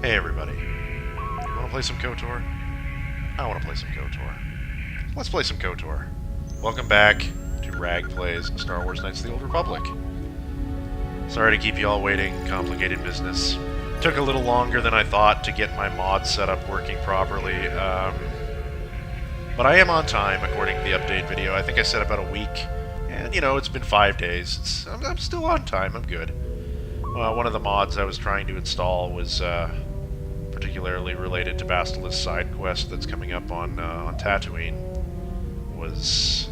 Hey everybody, you want to play some KotOR? I want to play some KotOR. Let's play some KotOR. Welcome back to Rag Plays Star Wars Knights of the Old Republic. Sorry to keep you all waiting, complicated business. Took a little longer than I thought to get my mod setup working properly, but I am on time according to the update video. I think I said about a week, and you know, it's been 5 days. I'm still on time, I'm good. One of the mods I was trying to install was particularly related to Bastila's side quest that's coming up on Tatooine, was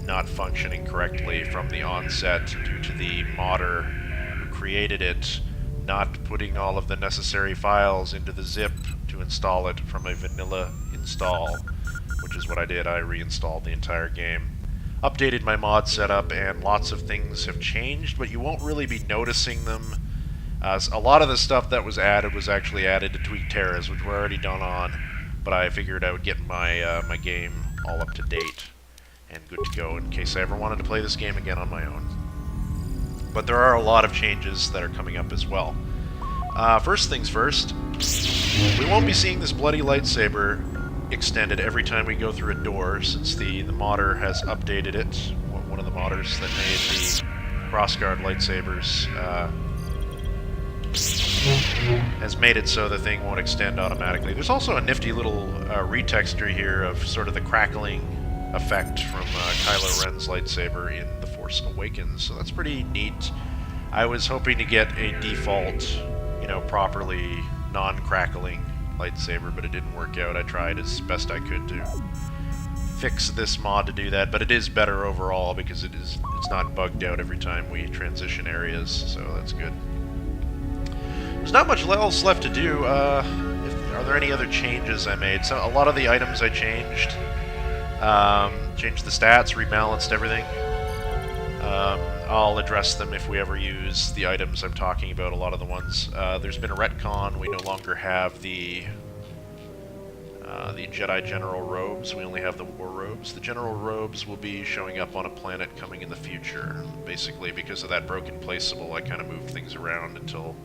not functioning correctly from the onset due to the modder who created it not putting all of the necessary files into the zip to install it from a vanilla install, which is what I did. I reinstalled the entire game. Updated my mod setup, and lots of things have changed, but you won't really be noticing them. A lot of the stuff that was added was actually added to tweak Terras, which we're already done on, but I figured I would get my my game all up to date and good to go in case I ever wanted to play this game again on my own. But there are a lot of changes that are coming up as well. First things first, we won't be seeing this bloody lightsaber extended every time we go through a door, since the modder has updated it. One of the modders that made the crossguard lightsabers has made it so the thing won't extend automatically. There's also a nifty little retexture here of sort of the crackling effect from Kylo Ren's lightsaber in The Force Awakens, so that's pretty neat. I was hoping to get a default, you know, properly non-crackling lightsaber, but it didn't work out. I tried as best I could to fix this mod to do that, but it is better overall because it's not bugged out every time we transition areas, so that's good. There's not much else left to do. Are there any other changes I made? So a lot of the items I changed. Changed the stats, rebalanced everything. I'll address them if we ever use the items I'm talking about, a lot of the ones. There's been a retcon. We no longer have the Jedi General robes. We only have the War robes. The General robes will be showing up on a planet coming in the future. Basically, because of that broken placeable, I kind of moved things around until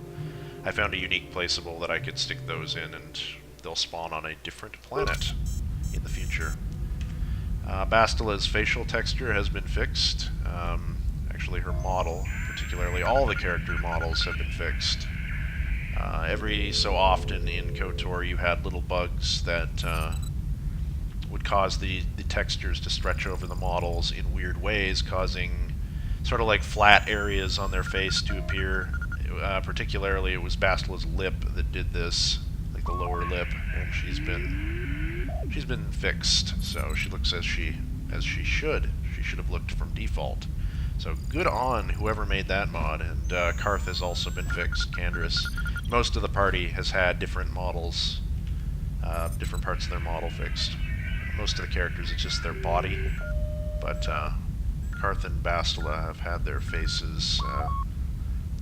I found a unique placeable that I could stick those in, and they'll spawn on a different planet in the future. Bastila's facial texture has been fixed. Actually, her model, particularly all the character models, have been fixed. Every so often in KotOR you had little bugs that would cause the textures to stretch over the models in weird ways, causing sort of like flat areas on their face to appear. Particularly, it was Bastila's lip that did this, like the lower lip, and she's been fixed, so she looks as she should. She should have looked from default. So good on whoever made that mod, and Karth has also been fixed, Candrass. Most of the party has had different models, different parts of their model fixed. Most of the characters, it's just their body, but Karth and Bastila have had their faces,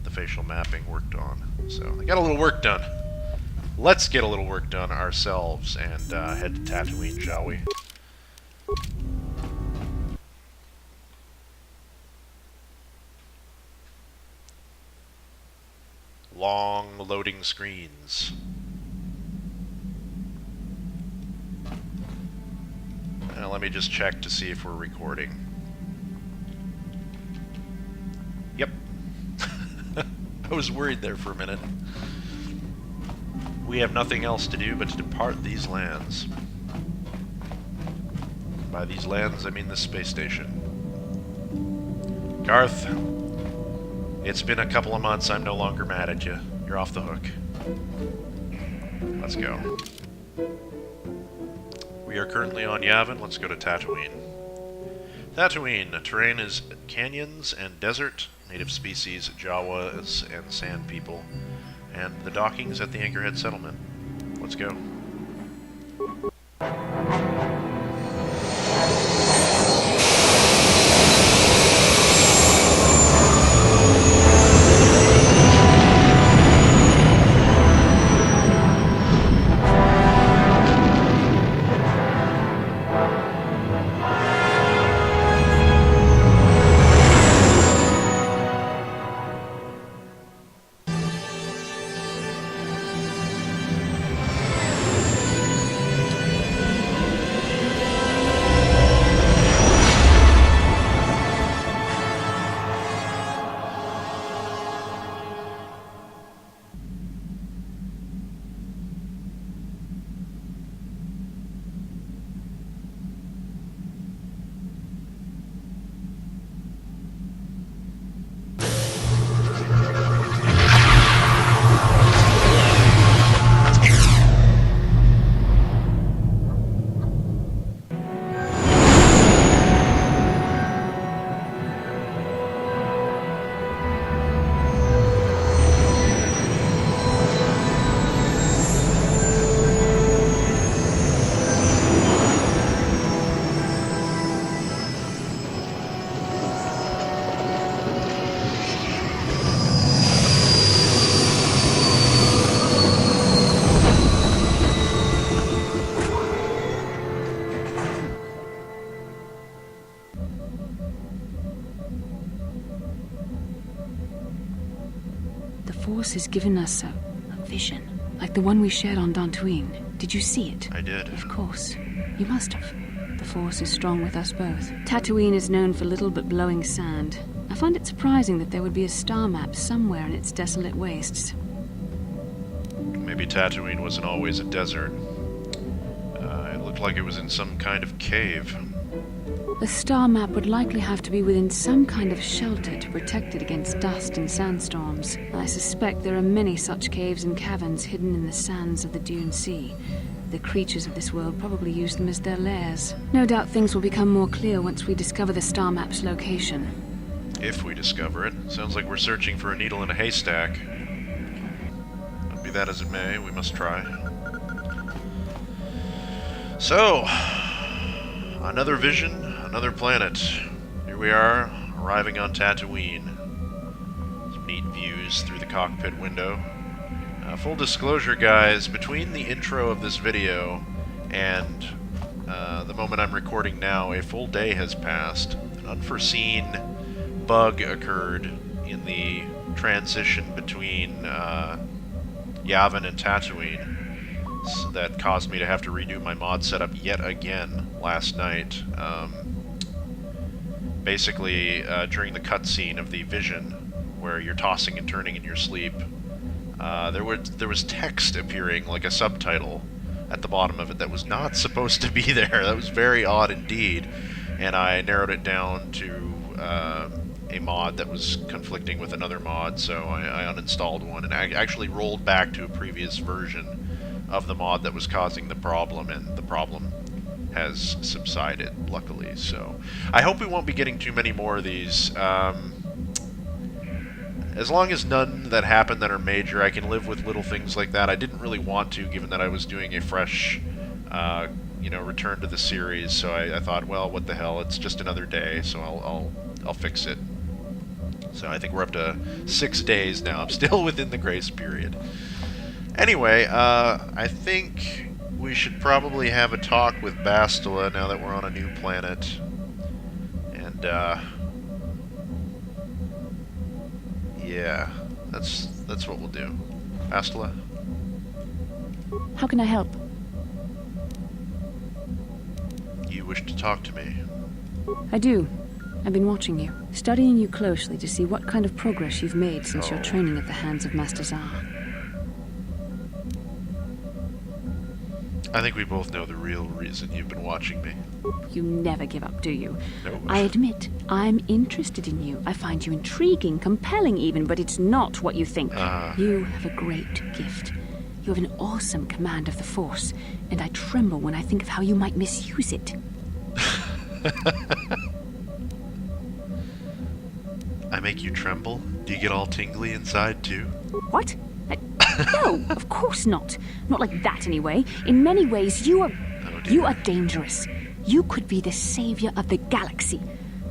the facial mapping worked on. So they got a little work done. Let's get a little work done ourselves and head to Tatooine, shall we? Long loading screens. Now let me just check to see if we're recording. Yep. I was worried there for a minute. We have nothing else to do but to depart these lands. By these lands, I mean the space station. Garth, it's been a couple of months. I'm no longer mad at you. You're off the hook. Let's go. We are currently on Yavin. Let's go to Tatooine. Tatooine. Terrain is canyons and desert. Native species, Jawas and Sand People. And the dockings at the Anchorhead settlement. Let's go. Force has given us a vision, like the one we shared on Tatooine. Did you see it? I did. Of course. You must have. The Force is strong with us both. Tatooine is known for little but blowing sand. I find it surprising that there would be a star map somewhere in its desolate wastes. Maybe Tatooine wasn't always a desert. It looked like it was in some kind of cave. The star map would likely have to be within some kind of shelter to protect it against dust and sandstorms. I suspect there are many such caves and caverns hidden in the sands of the Dune Sea. The creatures of this world probably use them as their lairs. No doubt things will become more clear once we discover the star map's location. If we discover it. Sounds like we're searching for a needle in a haystack. But be that as it may, we must try. So, another vision, another planet. Here we are, arriving on Tatooine. Some neat views through the cockpit window. Full disclosure, guys, between the intro of this video and the moment I'm recording now, a full day has passed. An unforeseen bug occurred in the transition between Yavin and Tatooine that caused me to have to redo my mod setup yet again last night. Basically, during the cutscene of the vision, where you're tossing and turning in your sleep, there was text appearing, like a subtitle, at the bottom of it that was not supposed to be there. That was very odd indeed, and I narrowed it down to a mod that was conflicting with another mod, so I uninstalled one, and I actually rolled back to a previous version of the mod that was causing the problem, and the problem has subsided, luckily. So I hope we won't be getting too many more of these. As long as none that happen that are major, I can live with little things like that. I didn't really want to, given that I was doing a fresh, return to the series. So I thought, well, what the hell? It's just another day, so I'll fix it. So I think we're up to 6 days now. I'm still within the grace period. Anyway, I think we should probably have a talk with Bastila now that we're on a new planet. And yeah, that's what we'll do. Bastila? How can I help? You wish to talk to me? I do. I've been watching you, studying you closely to see what kind of progress you've made since your training at the hands of Master Zar. I think we both know the real reason you've been watching me. You never give up, do you? No. I admit, I'm interested in you. I find you intriguing, compelling even, but it's not what you think. You have a great gift. You have an awesome command of the Force, and I tremble when I think of how you might misuse it. I make you tremble? Do you get all tingly inside, too? What? No, of course not. Not like that, anyway. In many ways, you are dangerous. You could be the savior of the galaxy,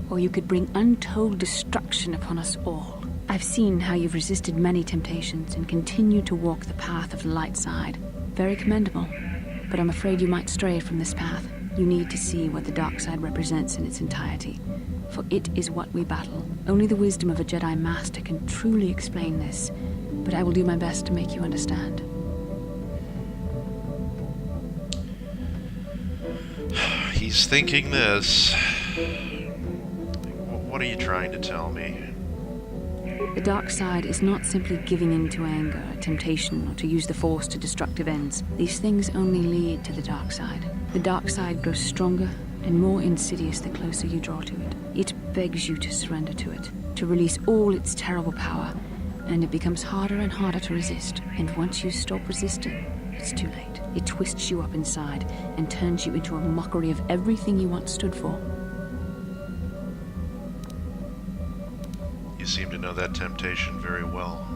or you could bring untold destruction upon us all. I've seen how you've resisted many temptations and continue to walk the path of the light side. Very commendable. But I'm afraid you might stray from this path. You need to see what the dark side represents in its entirety. For it is what we battle. Only the wisdom of a Jedi Master can truly explain this. But I will do my best to make you understand. He's thinking this. What are you trying to tell me? The dark side is not simply giving in to anger, temptation, or to use the Force to destructive ends. These things only lead to the dark side. The dark side grows stronger and more insidious the closer you draw to it. It begs you to surrender to it, to release all its terrible power, and it becomes harder and harder to resist. And once you stop resisting, it's too late. It twists you up inside and turns you into a mockery of everything you once stood for. You seem to know that temptation very well.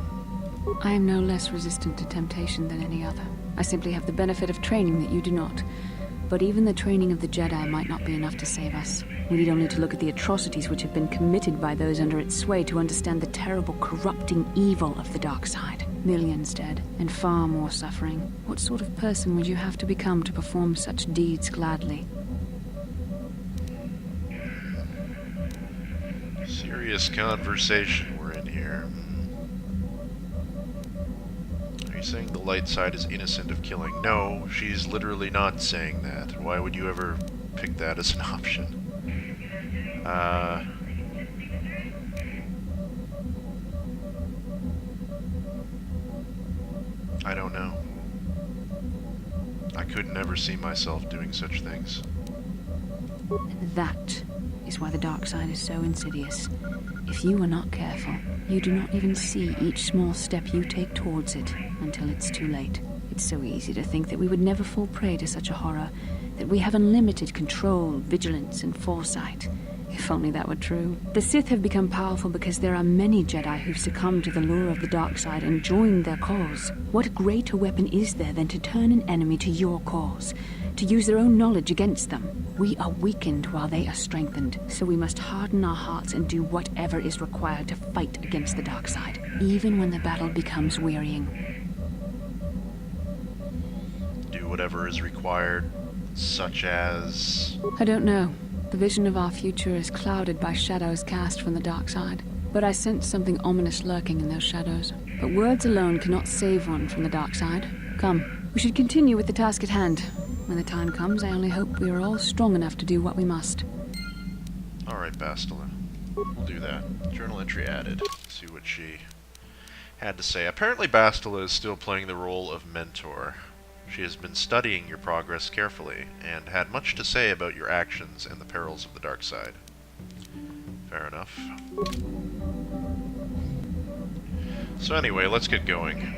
I am no less resistant to temptation than any other. I simply have the benefit of training that you do not. But even the training of the Jedi might not be enough to save us. We need only to look at the atrocities which have been committed by those under its sway to understand the terrible, corrupting evil of the dark side. Millions dead, and far more suffering. What sort of person would you have to become to perform such deeds gladly? Serious conversation we're in here. you saying the light side is innocent of killing? No, she's literally not saying that. Why would you ever pick that as an option? I don't know. I could never see myself doing such things. That is why the dark side is so insidious. If you are not careful, you do not even see each small step you take towards it until it's too late. It's so easy to think that we would never fall prey to such a horror, that we have unlimited control, vigilance, and foresight. If only that were true. The Sith have become powerful because there are many Jedi who've succumbed to the lure of the dark side and joined their cause. What greater weapon is there than to turn an enemy to your cause? To use their own knowledge against them? We are weakened while they are strengthened, so we must harden our hearts and do whatever is required to fight against the dark side, even when the battle becomes wearying. Do whatever is required, such as... I don't know. The vision of our future is clouded by shadows cast from the dark side. But I sense something ominous lurking in those shadows. But words alone cannot save one from the dark side. Come, we should continue with the task at hand. When the time comes, I only hope we are all strong enough to do what we must. Alright, Bastila. We'll do that. Journal entry added. See what she had to say. Apparently Bastila is still playing the role of mentor. She has been studying your progress carefully, and had much to say about your actions and the perils of the dark side. Fair enough. So anyway, let's get going.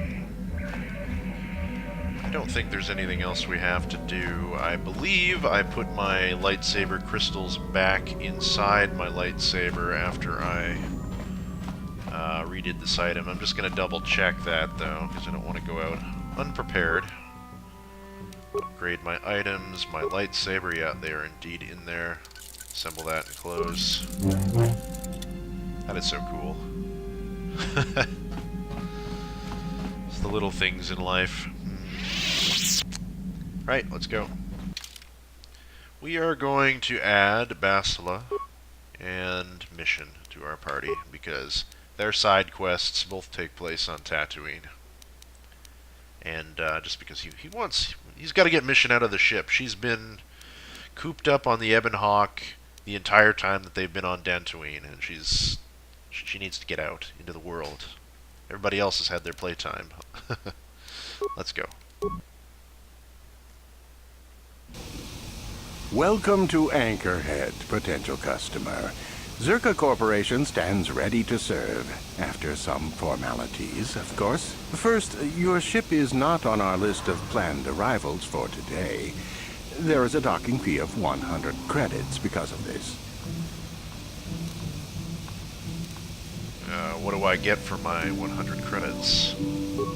I don't think there's anything else we have to do. I believe I put my lightsaber crystals back inside my lightsaber after I redid this item. I'm just going to double check that, though, because I don't want to go out unprepared. Upgrade my items, my lightsaber, yeah, they are indeed in there. Assemble that and close. That is so cool. It's the little things in life. Right, let's go. We are going to add Bastila and Mission to our party, because their side quests both take place on Tatooine. And just because he's got to get Mission out of the ship. She's been cooped up on the Ebon Hawk the entire time that they've been on Tatooine, and she needs to get out into the world. Everybody else has had their playtime. Let's go. Welcome to Anchorhead, potential customer. Zuka Corporation stands ready to serve. After some formalities, of course. First, your ship is not on our list of planned arrivals for today. There is a docking fee of 100 credits because of this. What do I get for my 100 credits?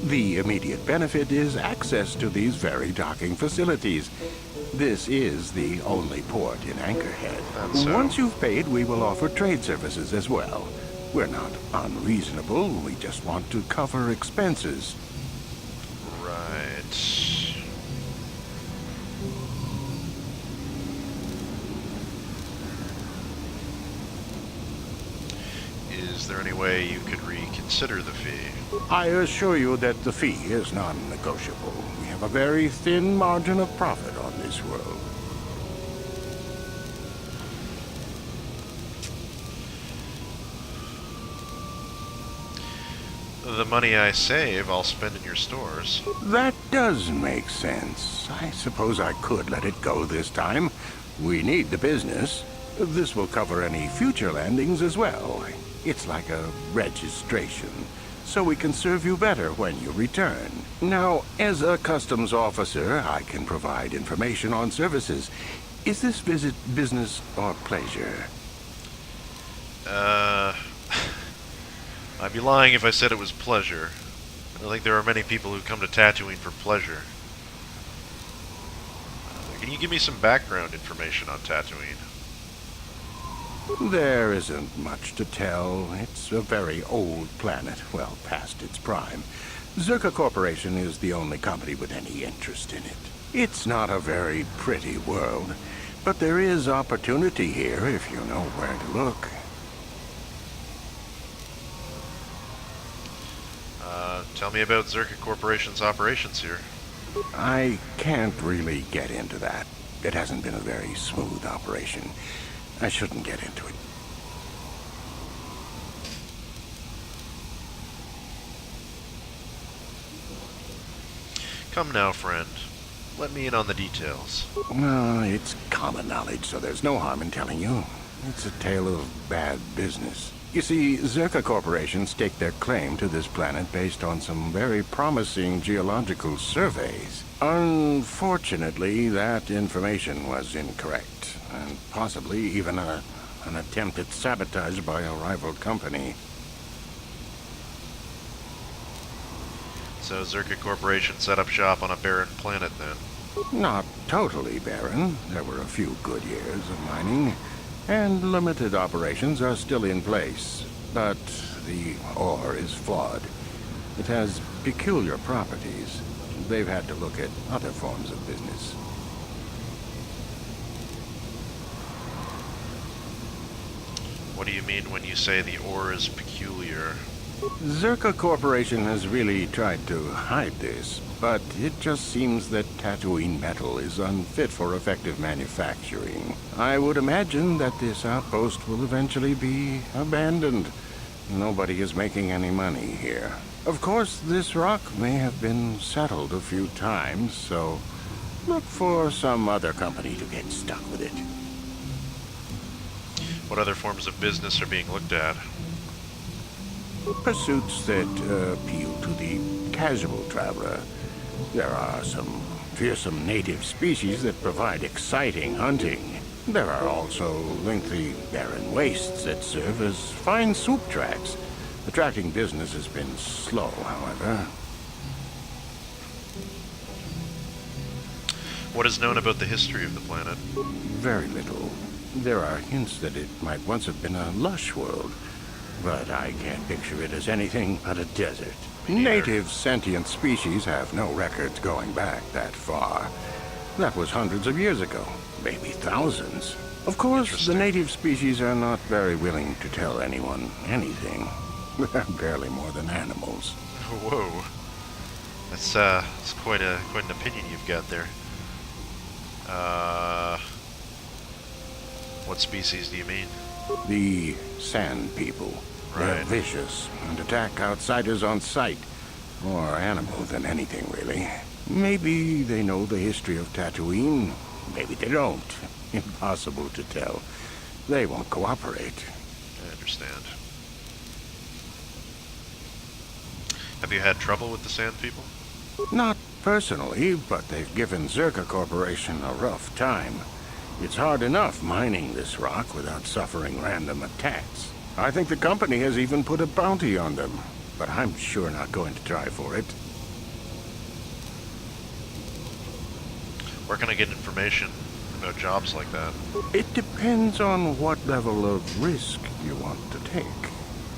The immediate benefit is access to these very docking facilities. This is the only port in Anchorhead. That's so. Once you've paid, we will offer trade services as well. We're not unreasonable, we just want to cover expenses. Right. Is there any way you could reconsider the fee? I assure you that the fee is non-negotiable. We have a very thin margin of profit on this world. The money I save, I'll spend in your stores. That does make sense. I suppose I could let it go this time. We need the business. This will cover any future landings as well. It's like a registration, so we can serve you better when you return. Now, as a customs officer, I can provide information on services. Is this visit business or pleasure? I'd be lying if I said it was pleasure. I don't think there are many people who come to Tatooine for pleasure. Can you give me some background information on Tatooine? There isn't much to tell. It's a very old planet, well past its prime. Zuka Corporation is the only company with any interest in it. It's not a very pretty world, but there is opportunity here if you know where to look. Tell me about Zuka Corporation's operations here. I can't really get into that. It hasn't been a very smooth operation. I shouldn't get into it. Come now, friend. Let me in on the details. Well, it's common knowledge, so there's no harm in telling you. It's a tale of bad business. You see, Zuka Corporation staked their claim to this planet based on some very promising geological surveys. Unfortunately, that information was incorrect, and possibly even an attempt at sabotage by a rival company. So Zuka Corporation set up shop on a barren planet, then? Not totally barren. There were a few good years of mining, and limited operations are still in place. But the ore is flawed. It has peculiar properties. They've had to look at other forms of business. What do you mean when you say the ore is peculiar? Zuka Corporation has really tried to hide this, but it just seems that Tatooine metal is unfit for effective manufacturing. I would imagine that this outpost will eventually be abandoned. Nobody is making any money here. Of course, this rock may have been settled a few times, so look for some other company to get stuck with it. What other forms of business are being looked at? Pursuits that appeal to the casual traveler. There are some fearsome native species that provide exciting hunting. There are also lengthy barren wastes that serve as fine soup tracks. Attracting business has been slow, however. What is known about the history of the planet? Very little. There are hints that it might once have been a lush world, but I can't picture it as anything but a desert. Native sentient species have no records going back that far. That was hundreds of years ago, maybe thousands. Of course, the native species are not very willing to tell anyone anything. They're barely more than animals. Whoa. That's quite an opinion you've got there. What species do you mean? The Sand People. They're Right. vicious and attack outsiders on sight. More animal than anything, really. Maybe they know the history of Tatooine. Maybe they don't. Impossible to tell. They won't cooperate. I understand. Have you had trouble with the Sand People? Not personally, but they've given Zuka Corporation a rough time. It's hard enough mining this rock without suffering random attacks. I think the company has even put a bounty on them, but I'm sure not going to try for it. Where can I get information about jobs like that? It depends on what level of risk you want to take.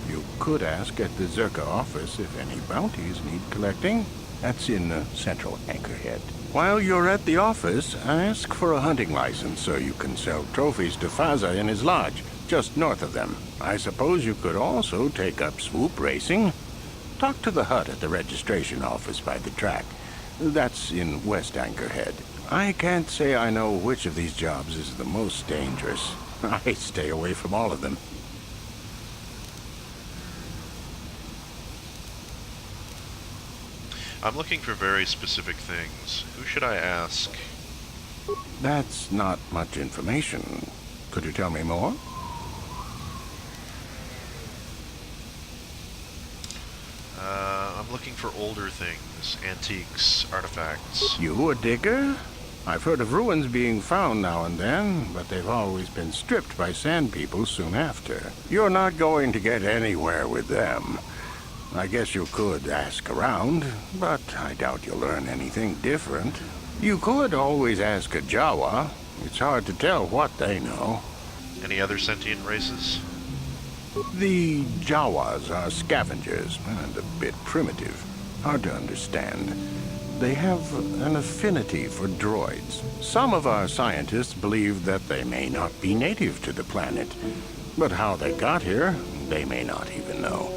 You could ask at the Zuka office if any bounties need collecting. That's in Central Anchorhead. While you're at the office, ask for a hunting license so you can sell trophies to Faza in his lodge, just north of them. I suppose you could also take up swoop racing. Talk to the hut at the registration office by the track. That's in West Anchorhead. I can't say I know which of these jobs is the most dangerous. I stay away from all of them. I'm looking for very specific things. Who should I ask? That's not much information. Could you tell me more? I'm looking for older things, antiques, artifacts. You a digger? I've heard of ruins being found now and then, but they've always been stripped by Sand People soon after. You're not going to get anywhere with them. I guess you could ask around, but I doubt you'll learn anything different. You could always ask a Jawa. It's hard to tell what they know. Any other sentient races? The Jawas are scavengers and a bit primitive. Hard to understand. They have an affinity for droids. Some of our scientists believe that they may not be native to the planet. But how they got here, they may not even know.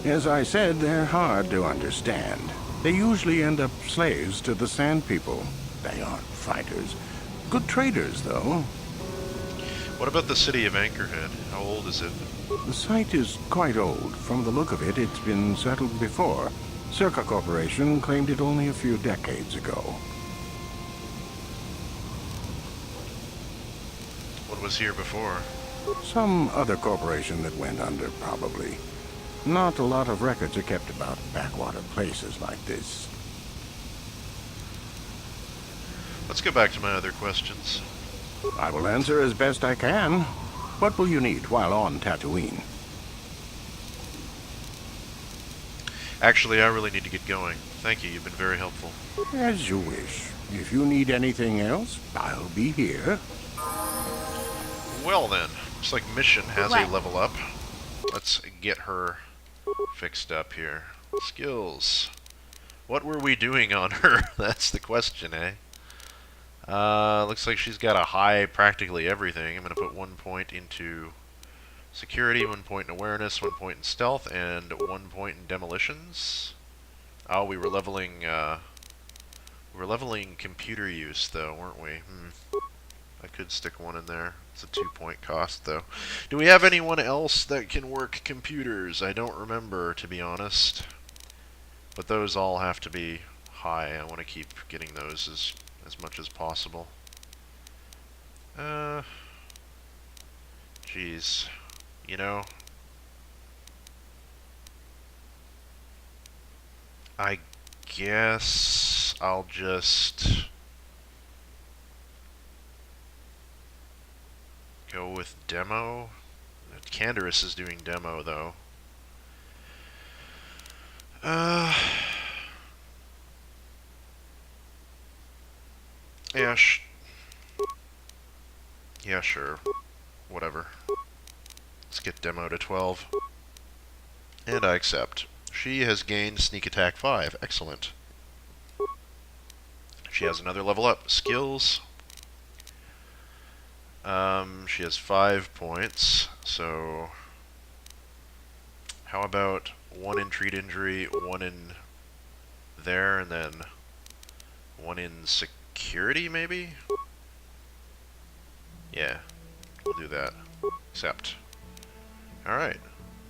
As I said, they're hard to understand. They usually end up slaves to the Sand People. They aren't fighters. Good traders, though. What about the city of Anchorhead? How old is it? The site is quite old. From the look of it, it's been settled before. Circa Corporation claimed it only a few decades ago. What was here before? Some other corporation that went under, probably. Not a lot of records are kept about backwater places like this. Let's go back to my other questions. I will answer as best I can. What will you need while on Tatooine? Actually, I really need to get going. Thank you, you've been very helpful. As you wish. If you need anything else, I'll be here. Well then, looks like Mission has a What? level up. Let's get her fixed up here. Skills. What were we doing on her? That's the question, eh? Looks like she's got a high practically everything. I'm going to put 1 point into security, 1 point in awareness, 1 point in stealth, and 1 point in demolitions. Oh, we were leveling computer use, though, weren't we? I could stick 1 in there. It's a 2-point cost, though. Do we have anyone else that can work computers? I don't remember, to be honest. But those all have to be high. I want to keep getting those as much as possible. Geez. You know, I guess I'll just go with demo. Canderous is doing demo, though. Yeah, sure. Whatever. Let's get demo to 12. And I accept. She has gained sneak attack 5. Excellent. She has another level up. Skills. She has 5 points. So how about 1 in treat injury, 1 in there, and then 1 in security, maybe? Yeah, we'll do that. Accept. Alright.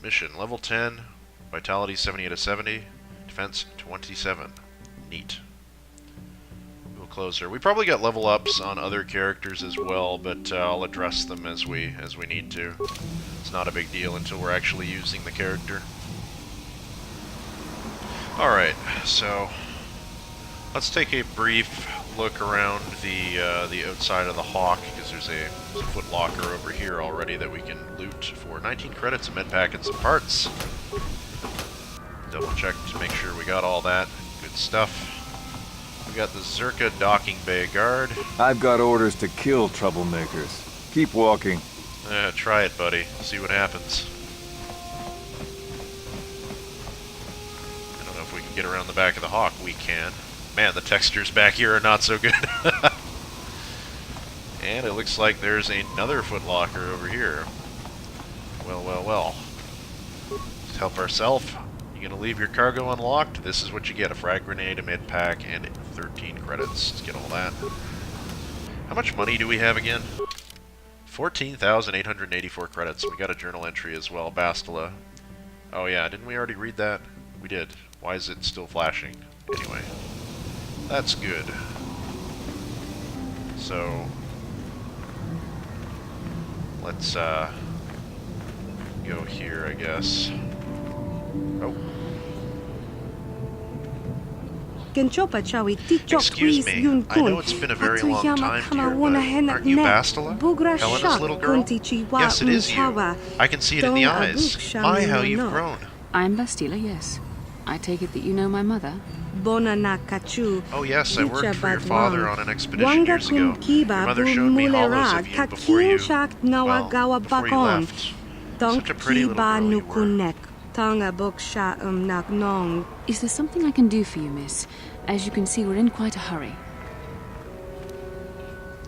Mission, level 10, vitality 70 out of 70, defense 27. Neat. We'll close her. We probably got level ups on other characters as well, but I'll address them as we need to. It's not a big deal until we're actually using the character. Alright, so let's take a brief look around the outside of the Hawk, because there's a foot locker over here already that we can loot for 19 credits, a med pack, and some parts. Double check to make sure we got all that. Good stuff. We got the Zuka docking bay guard. I've got orders to kill troublemakers. Keep walking. Try it, buddy. See what happens. I don't know if we can get around the back of the Hawk. We can. Man, the textures back here are not so good. And it looks like there's another footlocker over here. Well, well, well. Let's help ourselves. You're gonna leave your cargo unlocked? This is what you get. A frag grenade, a med pack, and 13 credits. Let's get all that. How much money do we have again? 14,884 credits. We got a journal entry as well. Bastila. Oh yeah, didn't we already read that? We did. Why is it still flashing? Anyway. That's good. So let's go here, I guess. Oh. Excuse me. I know it's been a very long time, dear, but aren't you Bastila? Helena's little girl? Yes, it is you. I can see it in the eyes. My, how you've grown. I'm Bastila, yes. I take it that you know my mother? Oh yes, I worked for your father on an expedition years ago. Your mother showed me hollows of you before you left. Such a pretty little girl you were. Is there something I can do for you, miss? As you can see, we're in quite a hurry.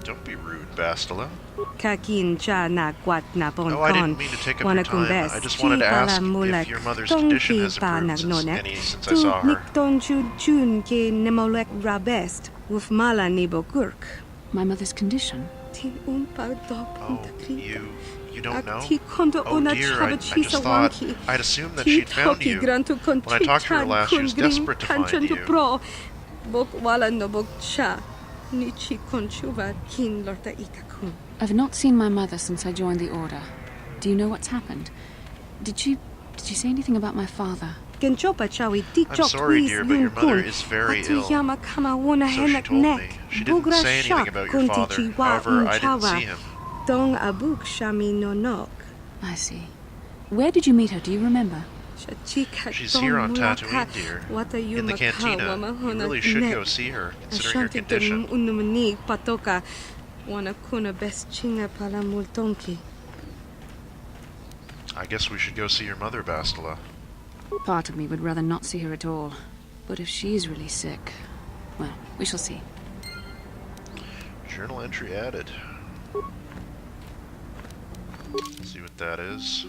Don't be rude, Bastila. Kakin cha na kwat na bon Oh, I didn't mean to take up your time. I just wanted to ask if your mother's condition has improved since I saw her. My mother's condition? Oh, you don't know? Oh dear, I just thought, I'd assumed that she'd found you. When I talked to her last, she was desperate to find you. I've not seen my mother since I joined the Order. Do you know what's happened? Did she say anything about my father? I'm sorry, dear, but your mother is very ill. So she told me. She didn't say anything about your father. However, I didn't see him. I see. Where did you meet her? Do you remember? She's here on Tatooine, dear. In the cantina. You really should go see her, considering her condition. I guess we should go see your mother, Bastila. Part of me would rather not see her at all. But if she's really sick, well, we shall see. Journal entry added. Let's see what that is.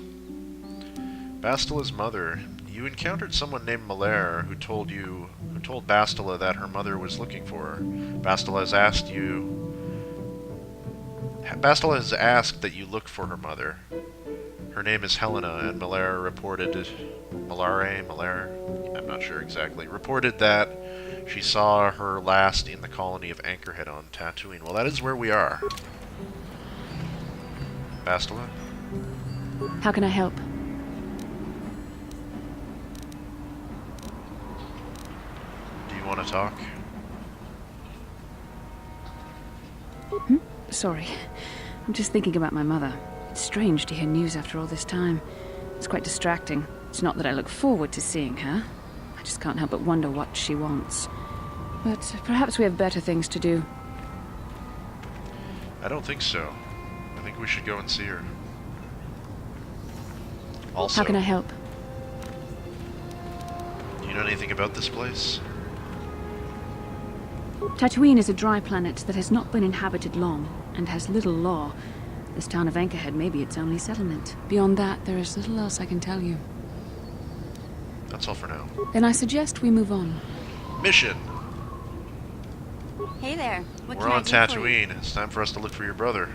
Bastila's mother. You encountered someone named Malaire who told Bastila that her mother was looking for her. Bastila has asked that you look for her mother. Her name is Helena, and Malaire reported... Malaire? I'm not sure exactly. Reported that she saw her last in the colony of Anchorhead on Tatooine. Well, that is where we are. Bastila? How can I help? Do you want to talk? Sorry. I'm just thinking about my mother. It's strange to hear news after all this time. It's quite distracting. It's not that I look forward to seeing her. I just can't help but wonder what she wants. But perhaps we have better things to do. I don't think so. I think we should go and see her. Also, how can I help? Do you know anything about this place? Tatooine is a dry planet that has not been inhabited long, and has little law. This town of Anchorhead may be its only settlement. Beyond that, there is little else I can tell you. That's all for now. Then I suggest we move on. Mission! Hey there. We're on Tatooine. It's time for us to look for your brother.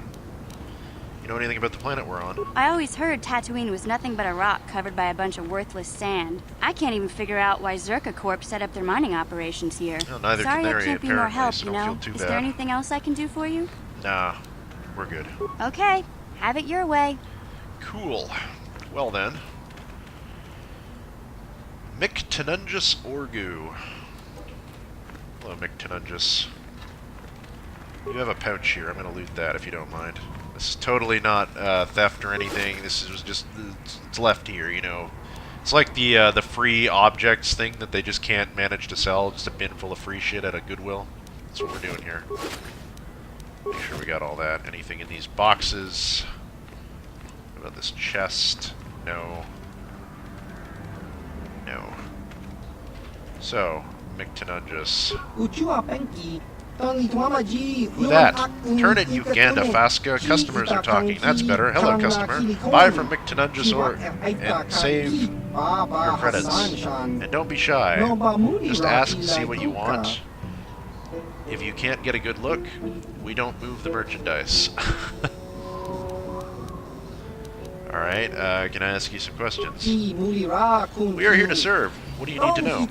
You know anything about the planet we're on? I always heard Tatooine was nothing but a rock covered by a bunch of worthless sand. I can't even figure out why Zuka Corp set up their mining operations here. Well, neither Sorry can I they, can't be more help, so you don't know. feel too Is bad. there anything else I can do for you? Nah, we're good. Okay, have it your way. Cool. Well then. Mictanungus Orgu. Hello, Mictanungus. You have a pouch here. I'm gonna loot that if you don't mind. This is totally not theft or anything. This is just it's left here, you know. It's like the free objects thing that they just can't manage to sell. Just a bin full of free shit at a Goodwill. That's what we're doing here. Make sure we got all that. Anything in these boxes? What about this chest? No. No. So, Mictanungus. Who that? Turn it, Uganda Fasca. Customers are talking. That's better. Hello, customer. Buy from Mictanungus and save your credits. And don't be shy. Just ask and see what you want. If you can't get a good look, we don't move the merchandise. Alright, can I ask you some questions? We are here to serve. What do you need to know?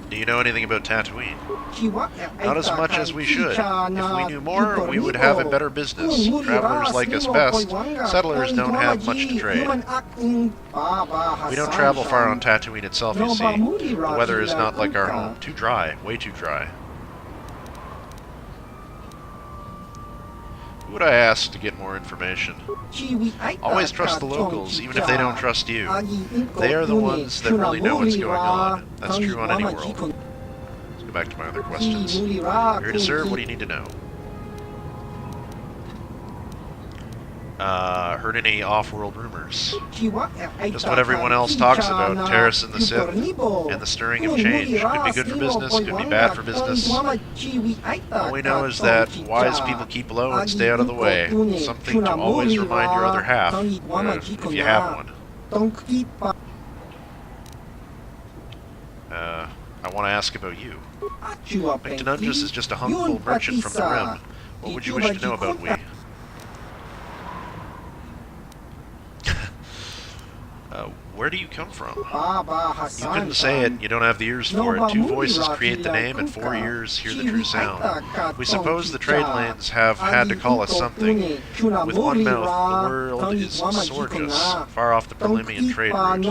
Do you know anything about Tatooine? Not as much as we should. If we knew more, we would have a better business. Travelers like us best. Settlers don't have much to trade. We don't travel far on Tatooine itself, you see. The weather is not like our home. Too dry. Way too dry. Who would I ask to get more information? Always trust the locals, even if they don't trust you. They are the ones that really know what's going on. That's true on any world. Let's go back to my other questions. You're here to serve, what do you need to know? heard any off-world rumors? Just what everyone else talks about, terrorists and the Sith, and the stirring of change. Could be good for business, could be bad for business. All we know is that wise people keep low and stay out of the way. Something to always remind your other half, if you have one. I want to ask about you. McDonundras is just a humble merchant from the Rim. What would you wish to know about we? Where do you come from? You couldn't say it, you don't have the ears for it. 2 voices create the name, and 4 ears hear the true sound. We suppose the trade lanes have had to call us something. With one mouth, the world is Sorgus, far off the Perlimian trade route.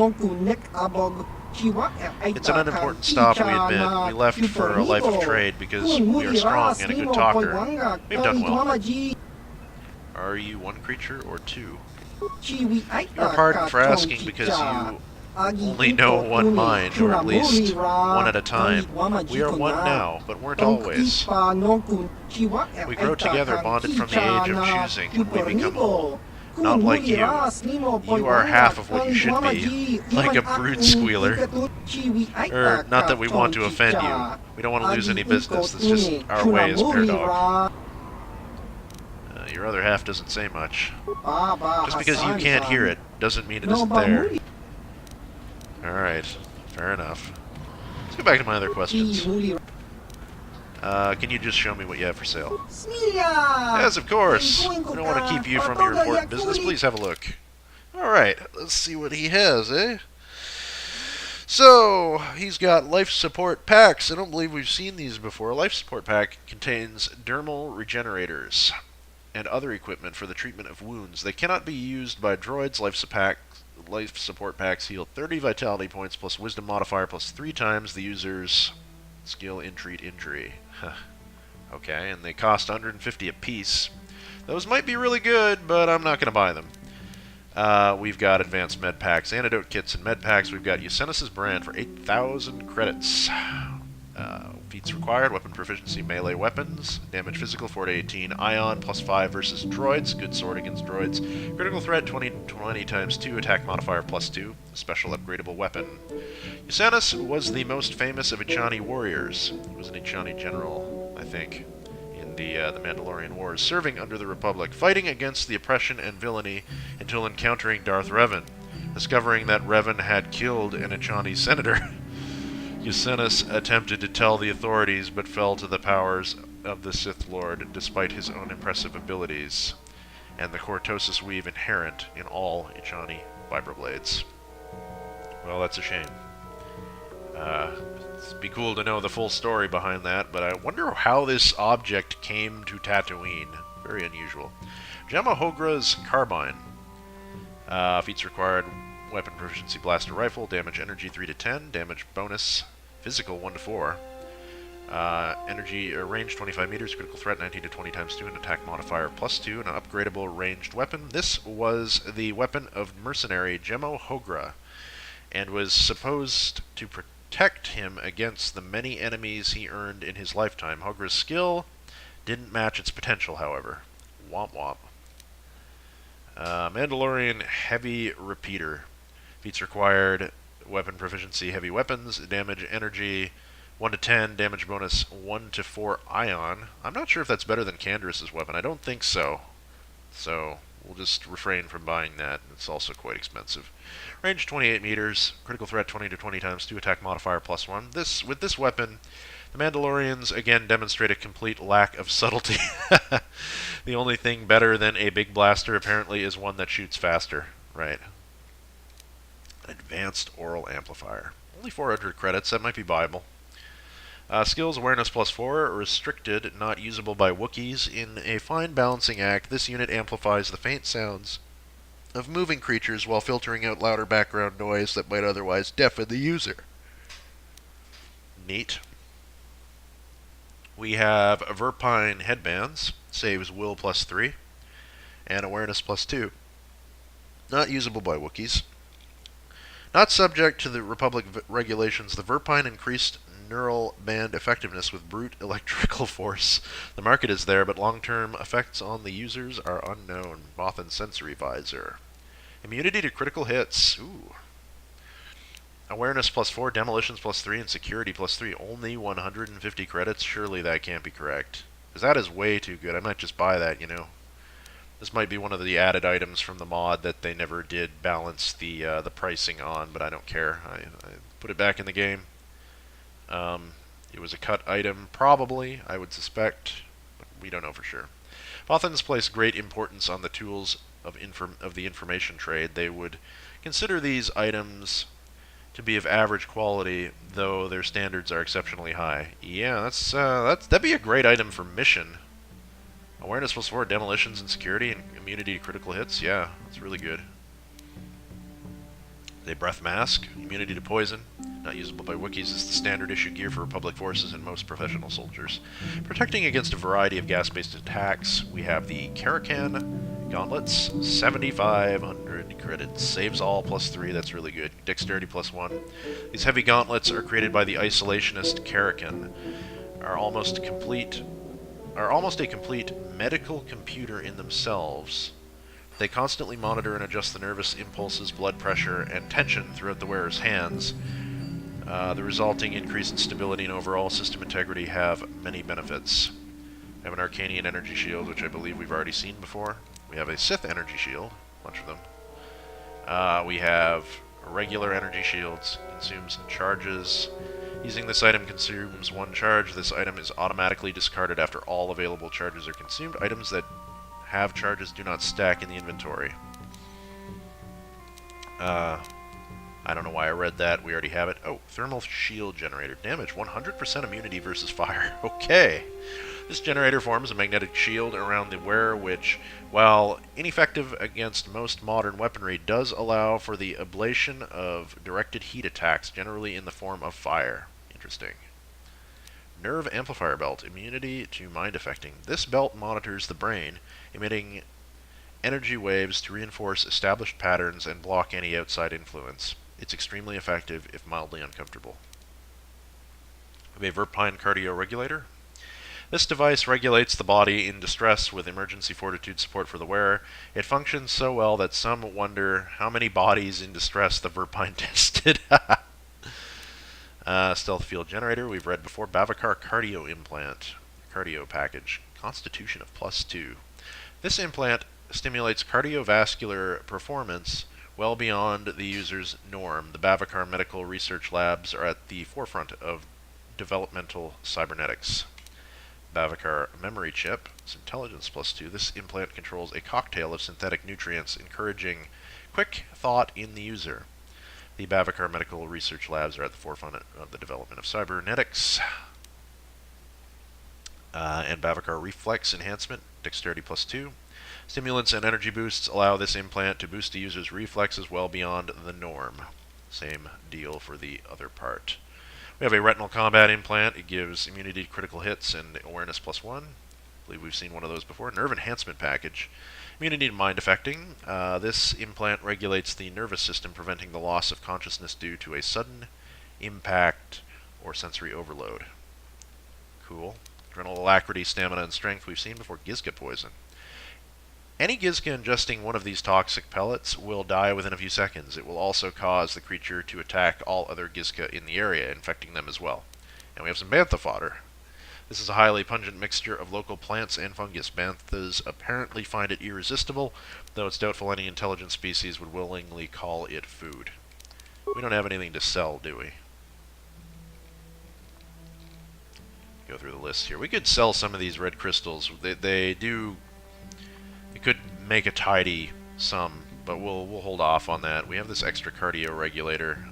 It's an unimportant stop, we admit. We left for a life of trade because we are strong and a good talker. We've done well. Are you one creature or 2? Your pardon for asking because you only know one mind, or at least one at a time. We are one now, but weren't always. We grow together, bonded from the age of choosing, when we become whole. Not like you. You are half of what you should be, like a brute squealer. Not that we want to offend you. We don't want to lose any business. That's just our way as pair dog. Your other half doesn't say much. Just because you can't hear it doesn't mean it isn't there. Alright, fair enough. Let's go back to my other questions. Can you just show me what you have for sale? Yes, of course. I don't want to keep you from your important business. Please have a look. Alright, let's see what he has, eh? So, he's got life support packs. I don't believe we've seen these before. A life support pack contains dermal regenerators and other equipment for the treatment of wounds. They cannot be used by droids. Life support packs heal 30 vitality points plus wisdom modifier plus 3 times the user's skill in treat injury. Okay, and they cost 150 a piece. Those might be really good, but I'm not going to buy them. We've got advanced med packs, antidote kits, and med packs. We've got Eusenis' brand for 8,000 credits. Feats required, weapon proficiency, melee weapons, damage physical 4 to 18, ion plus 5 versus droids, good sword against droids, critical threat 20 times 2, attack modifier plus 2, special upgradable weapon. Eusenis was the most famous of Echani warriors. He was an Echani general, I think, in the Mandalorian Wars, serving under the Republic, fighting against the oppression and villainy until encountering Darth Revan, discovering that Revan had killed an Echani senator. Eusenis attempted to tell the authorities, but fell to the powers of the Sith Lord despite his own impressive abilities, and the cortosis weave inherent in all Echani vibroblades. Well, that's a shame. It'd be cool to know the full story behind that, but I wonder how this object came to Tatooine. Very unusual. Gemma Hogra's Carbine. Feats required. Weapon proficiency, blaster rifle, damage energy 3 to 10, damage bonus physical 1 to 4, energy range 25 meters, critical threat 19 to 20 times 2, and attack modifier plus 2, and an upgradable ranged weapon. This was the weapon of mercenary Gemma Hogra, and was supposed to protect him against the many enemies he earned in his lifetime. Hogra's skill didn't match its potential, however. Womp womp. Mandalorian Heavy Repeater. Feats required, weapon proficiency, heavy weapons, damage energy 1 to 10, damage bonus 1 to 4 ion. I'm not sure if that's better than Canderous' weapon. I don't think so. So, we'll just refrain from buying that. It's also quite expensive. Range 28 meters, critical threat 20 to 20 times 2, attack modifier plus 1. With this weapon, the Mandalorians again demonstrate a complete lack of subtlety. The only thing better than a big blaster apparently is one that shoots faster. Right. Advanced Oral Amplifier. Only 400 credits, that might be viable. Skills awareness plus 4, restricted, not usable by Wookiees. In a fine balancing act, this unit amplifies the faint sounds of moving creatures while filtering out louder background noise that might otherwise deafen the user. Neat. We have Verpine headbands, saves will plus 3, and awareness plus 2. Not usable by Wookiees. Not subject to the Republic regulations, the Verpine increased neural band effectiveness with brute electrical force. The market is there, but long-term effects on the users are unknown. Bothan sensory visor. Immunity to critical hits. Ooh. Awareness +4, demolitions +3, and security +3. Only 150 credits? Surely that can't be correct. Because that is way too good. I might just buy that, you know. This might be one of the added items from the mod that they never did balance the pricing on, but I don't care. I put it back in the game. It was a cut item, probably, I would suspect, but we don't know for sure. Bothans place great importance on the tools of the information trade. They would consider these items to be of average quality, though their standards are exceptionally high. Yeah, that'd be a great item for mission. Awareness +4, demolitions and security, and immunity to critical hits. Yeah, that's really good. A breath mask, immunity to poison, not usable by Wookiees, is the standard issue gear for Republic forces and most professional soldiers. Protecting against a variety of gas-based attacks, we have the Karakan gauntlets, 7,500 credits, saves all +3. That's really good. Dexterity +1. These heavy gauntlets are created by the isolationist Karakan, are almost a complete medical computer in themselves. They constantly monitor and adjust the nervous impulses, blood pressure, and tension throughout the wearer's hands. The resulting increase in stability and overall system integrity have many benefits. We have an Arcanian energy shield, which I believe we've already seen before. We have a Sith energy shield, a bunch of them. We have regular energy shields, consumes charges. Using this item consumes 1 charge. This item is automatically discarded after all available charges are consumed. Items that have charges do not stack in the inventory. I don't know why I read that. We already have it. Oh, thermal shield generator. Damage 100% immunity versus fire. Okay. This generator forms a magnetic shield around the wearer which, while ineffective against most modern weaponry, does allow for the ablation of directed heat attacks, generally in the form of fire. Interesting. Nerve amplifier belt. Immunity to mind affecting. This belt monitors the brain, emitting energy waves to reinforce established patterns and block any outside influence. It's extremely effective if mildly uncomfortable. We have a Verpine cardio regulator. This device regulates the body in distress with emergency fortitude support for the wearer. It functions so well that some wonder how many bodies in distress the Verpine tested. Stealth field generator, we've read before. Bavakar cardio implant. Cardio package. Constitution of +2. This implant stimulates cardiovascular performance well beyond the user's norm. The Bavakar Medical Research Labs are at the forefront of developmental cybernetics. Bavakar memory chip, it's intelligence +2. This implant controls a cocktail of synthetic nutrients, encouraging quick thought in the user. The Bavakar Medical Research Labs are at the forefront of the development of cybernetics. And Bavakar reflex enhancement, dexterity +2. Stimulants and energy boosts allow this implant to boost the user's reflexes well beyond the norm. Same deal for the other part. We have a retinal combat implant. It gives immunity to critical hits and awareness +1. I believe we've seen one of those before. Nerve enhancement package. Immunity to mind affecting. This implant regulates the nervous system, preventing the loss of consciousness due to a sudden impact or sensory overload. Cool. Adrenal alacrity, stamina, and strength we've seen before. Gizka poison. Any Gizka ingesting one of these toxic pellets will die within a few seconds. It will also cause the creature to attack all other Gizka in the area, infecting them as well. And we have some bantha fodder. This is a highly pungent mixture of local plants and fungus. Banthas apparently find it irresistible, though it's doubtful any intelligent species would willingly call it food. We don't have anything to sell, do we? Go through the list here. We could sell some of these red crystals. They could make a tidy sum, but we'll hold off on that. We have this extra cardio regulator,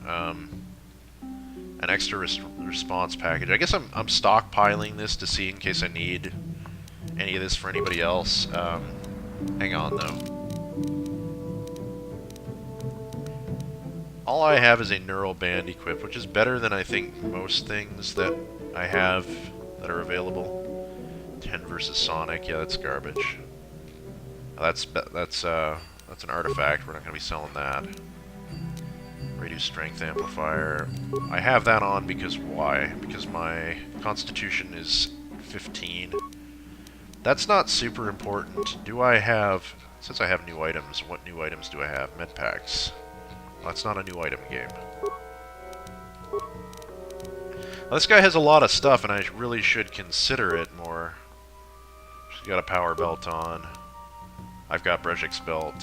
an extra response package. I guess I'm stockpiling this to see in case I need any of this for anybody else. Hang on though. All I have is a neural band equipped, which is better than I think most things that I have that are available. 10 versus Sonic, yeah, that's garbage. That's an artifact. We're not going to be selling that. Reduce strength amplifier. I have that on because why? Because my constitution is 15. That's not super important. Do I have... Since I have new items, what new items do I have? Med packs. Well, that's not a new item game. Well, this guy has a lot of stuff, and I really should consider it more. She's got a power belt on. I've got Brejik's belt.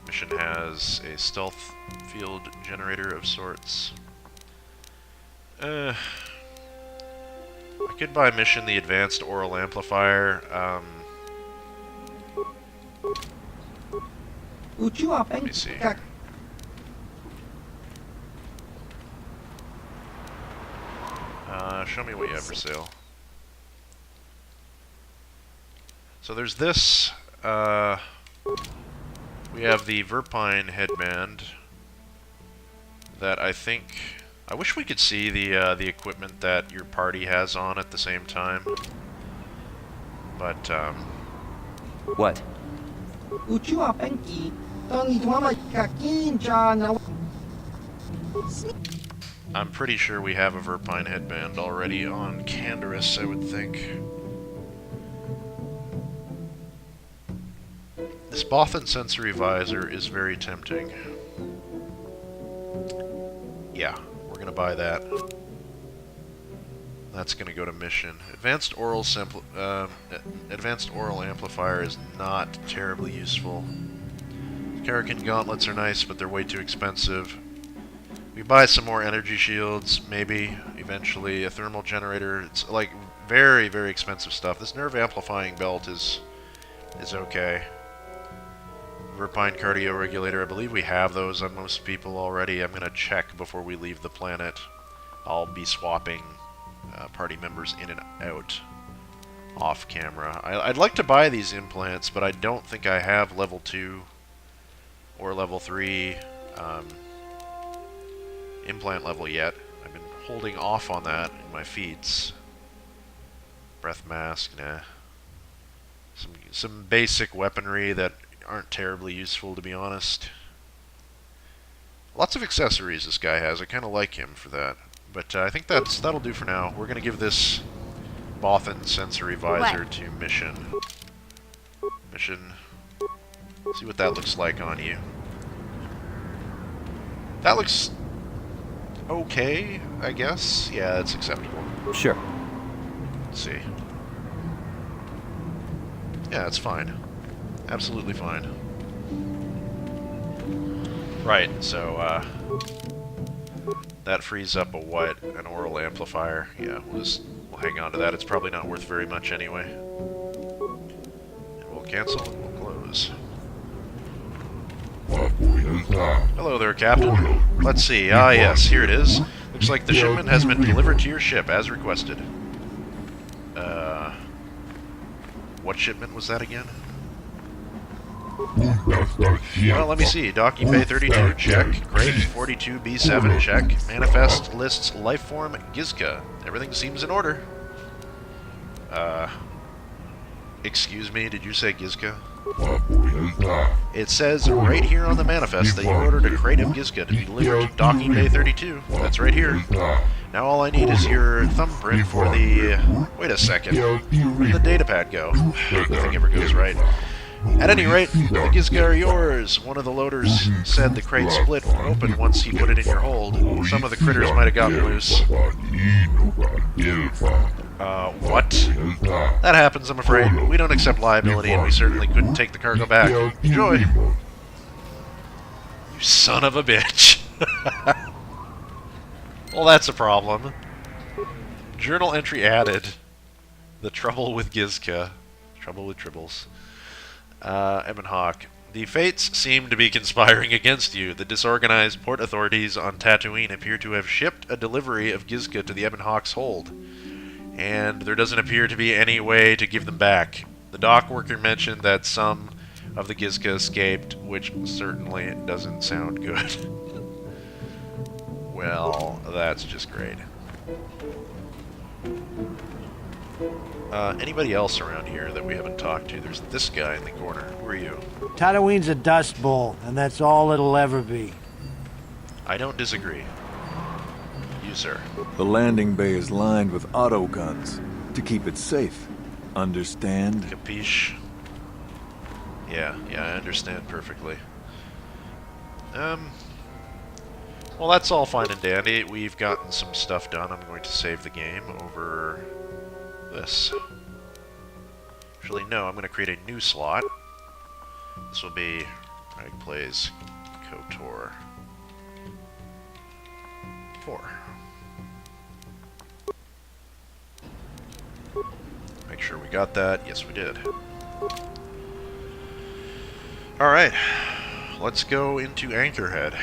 Mission has a stealth field generator of sorts. I could buy Mission the advanced oral amplifier. Let me see. Show me what you have for sale. So there's this. We have the Verpine headband. That I think. I wish we could see the equipment that your party has on at the same time. But What? I'm pretty sure we have a Verpine headband already on Canderous, I would think. This Bothan sensory visor is very tempting. Yeah, we're gonna buy that. That's gonna go to Mission. Advanced oral amplifier is not terribly useful. Karakin gauntlets are nice, but they're way too expensive. We buy some more energy shields, maybe, eventually. A thermal generator. It's like very, very expensive stuff. This nerve amplifying belt is okay. Verpine cardio regulator. I believe we have those on most people already. I'm gonna check before we leave the planet. I'll be swapping party members in and out off camera. I'd like to buy these implants, but I don't think I have level 2 or level 3 implant level yet. I've been holding off on that in my feats. Breath mask, nah. Some basic weaponry that aren't terribly useful, to be honest. Lots of accessories this guy has. I kind of like him for that. But I think that'll do for now. We're going to give this Bothan sensory visor to Mission. Mission. See what that looks like on you. That looks okay, I guess. Yeah, it's acceptable. Sure. Let's see. Yeah, it's fine. Absolutely fine. Right, so, that frees up a what? An oral amplifier. Yeah, we'll hang on to that. It's probably not worth very much anyway. And we'll cancel and we'll close. Hello there, Captain. Let's see. Ah, yes, here it is. Looks like the shipment has been delivered to your ship, as requested. What shipment was that again? Well, let me see. Docking Bay 32, check. Crate 42B7, check. Manifest lists lifeform Gizka. Everything seems in order. Excuse me, did you say Gizka? It says right here on the manifest that you ordered a crate of Gizka to be delivered to Docking Bay 32. That's right here. Now all I need is your thumbprint for the... Wait a second. Where'd the datapad go? Nothing ever goes right. At any rate, the Gizka are yours. One of the loaders said the crate split open once he put it in your hold. Some of the critters might have gotten loose. What? That happens, I'm afraid. We don't accept liability, and we certainly couldn't take the cargo back. Enjoy! You son of a bitch. Well, that's a problem. Journal entry added. The trouble with Gizka. Trouble with tribbles. Ebon Hawk. The fates seem to be conspiring against you. The disorganized port authorities on Tatooine appear to have shipped a delivery of Gizka to the Ebon Hawk's hold. And there doesn't appear to be any way to give them back. The dock worker mentioned that some of the Gizka escaped, which certainly doesn't sound good. Well, that's just great. Anybody else around here that we haven't talked to? There's this guy in the corner. Who are you? Tatooine's a dust bowl, and that's all it'll ever be. I don't disagree. You, sir. The landing bay is lined with auto guns to keep it safe. Understand? Capiche? Yeah, I understand perfectly. Well, that's all fine and dandy. We've gotten some stuff done. I'm going to save the game over this. Actually, no, I'm going to create a new slot. This will be Rag Plays KotOR 4. Make sure we got that. Yes, we did. Alright, let's go into Anchorhead.